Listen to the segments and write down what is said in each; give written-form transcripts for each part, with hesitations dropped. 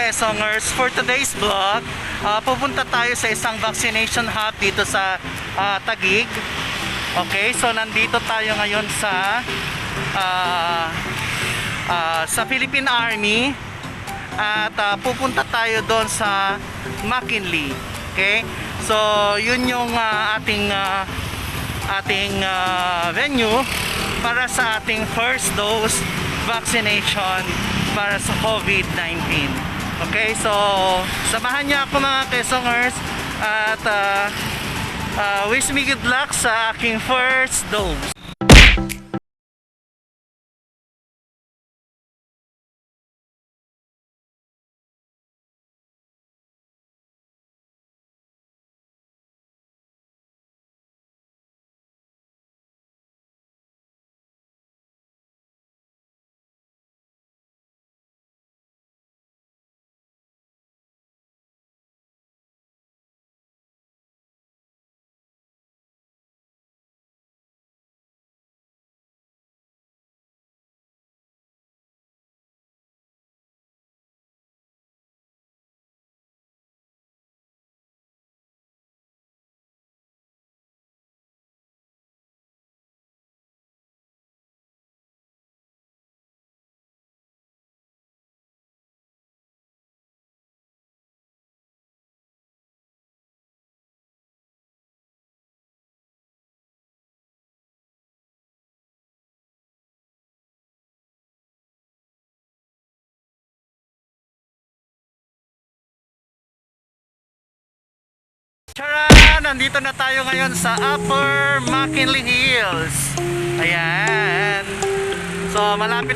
Quezongers, for today's vlog, pupunta tayo sa isang vaccination hub dito sa Taguig. Okay, so nandito tayo ngayon sa Philippine Army at pupunta tayo doon sa McKinley. Okay, so yun yung ating venue para sa ating first dose vaccination para sa COVID-19. Okay, so samahan niyo ako mga Quezongers at wish me good luck sa aking first dose. Tara! Nandito na tayo ngayon sa Upper McKinley Hills. Ayan. So malapit.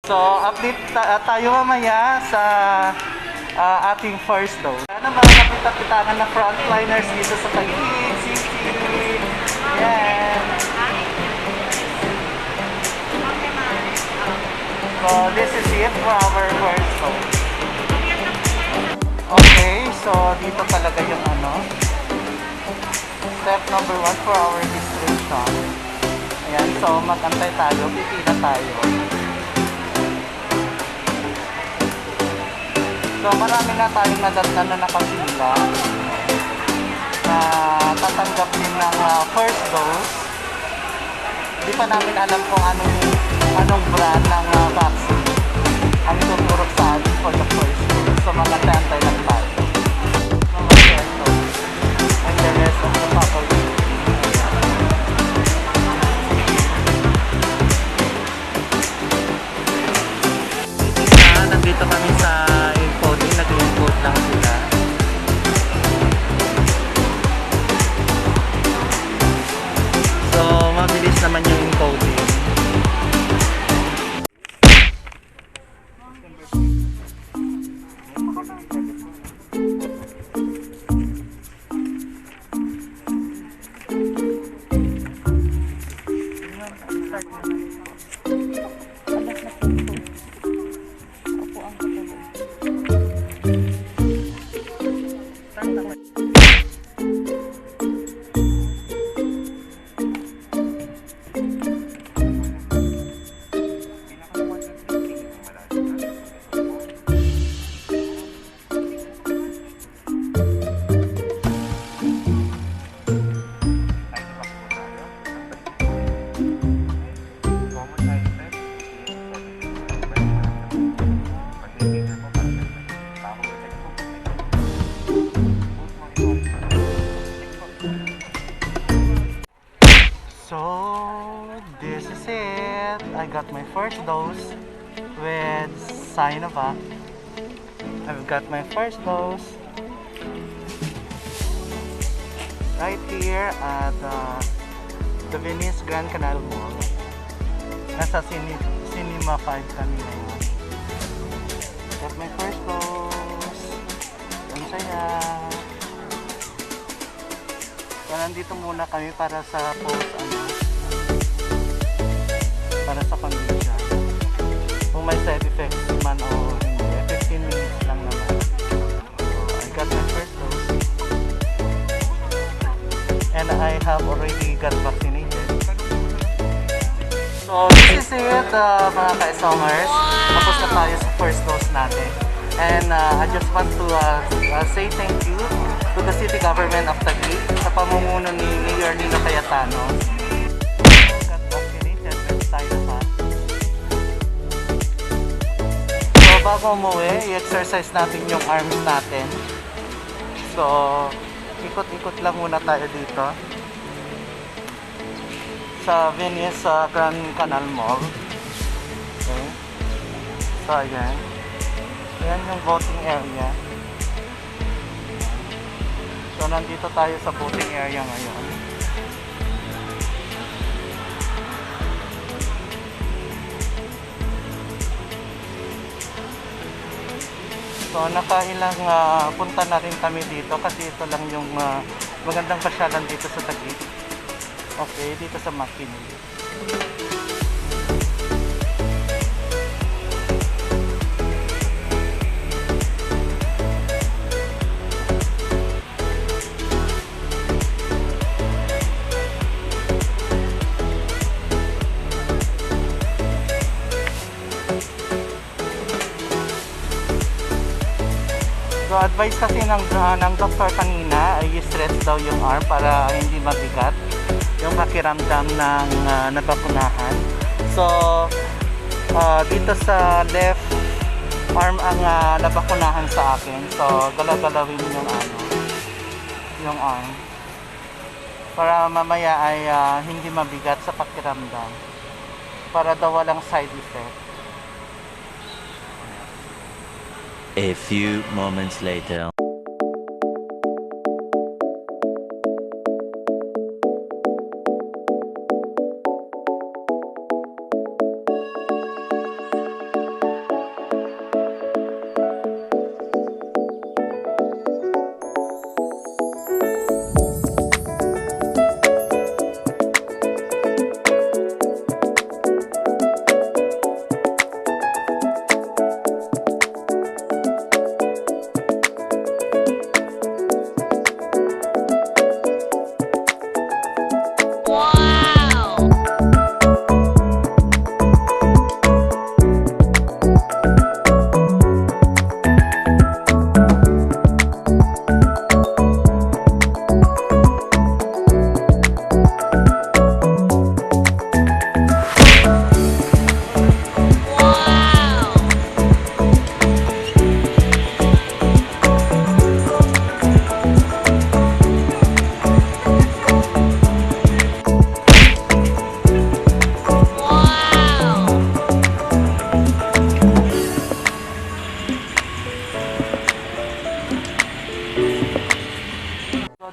So, update tayo mamaya sa ating first dose. Sana mga kapita-pitangan na frontliners dito sa Taguig City. Yan. So this is it for our first dose. Okay, so dito talaga yung step number 1 for our distribution. Ayan, so mag-antay tayo, pipila tayo. So marami na tayong nadatnan na nakapila na tatanggap din ng first dose. Hindi pa namin alam kung anong brand ng vaccine ang tuturok sa atin for the first dose. So mag-antay lang tayo. So mag-first dose. And the rest of the faculty. Nandito kami sa encoding, nag-encode lang sila. So, mabilis naman yung encoding. So, this is it. I got my first dose with Sinovac. I've got my first dose right here at the Venice Grand Canal Mall. Nasa Cinema 5 kami ngayon. Got my first dose. Ang saya. So, nandito muna kami para sa post para sa condition. Kung may side effects man o hindi, 15 minutes lang naman. So, I got my first dose. And I have already got vaccinated. So, this is it, mga ka-esongers. Tapos na tayo sa first dose natin. And I just want to say thank you to the city government of Taguig sa pamumuno ni Mayor Nino Cayetano. Got vaccinated with Sinovac. So bago umuwi, i-exercise natin yung arms natin. So ikot-ikot lang muna tayo dito sa Venice Grand Canal Mall. Okay. So ayan. Ayan yung voting area. So nandito tayo sa voting area ngayon. So nakailang punta na rin kami dito kasi ito lang yung magandang pasyalan dito sa Taguig. Okay, dito sa McKinley. So advice kasi ng doktor kanina ay i-stretch daw yung arm para hindi mabigat yung pakiramdam ng nabakunahan. So dito sa left arm ang nabakunahan sa akin. So galagalawin yung arm para mamaya ay hindi mabigat sa pakiramdam, para daw walang side effect. A few moments later.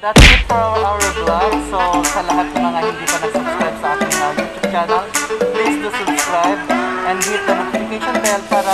That's it for our vlog. So, sa lahat ng mga hindi pa nag-subscribe sa aking YouTube channel, please do subscribe and hit the notification bell para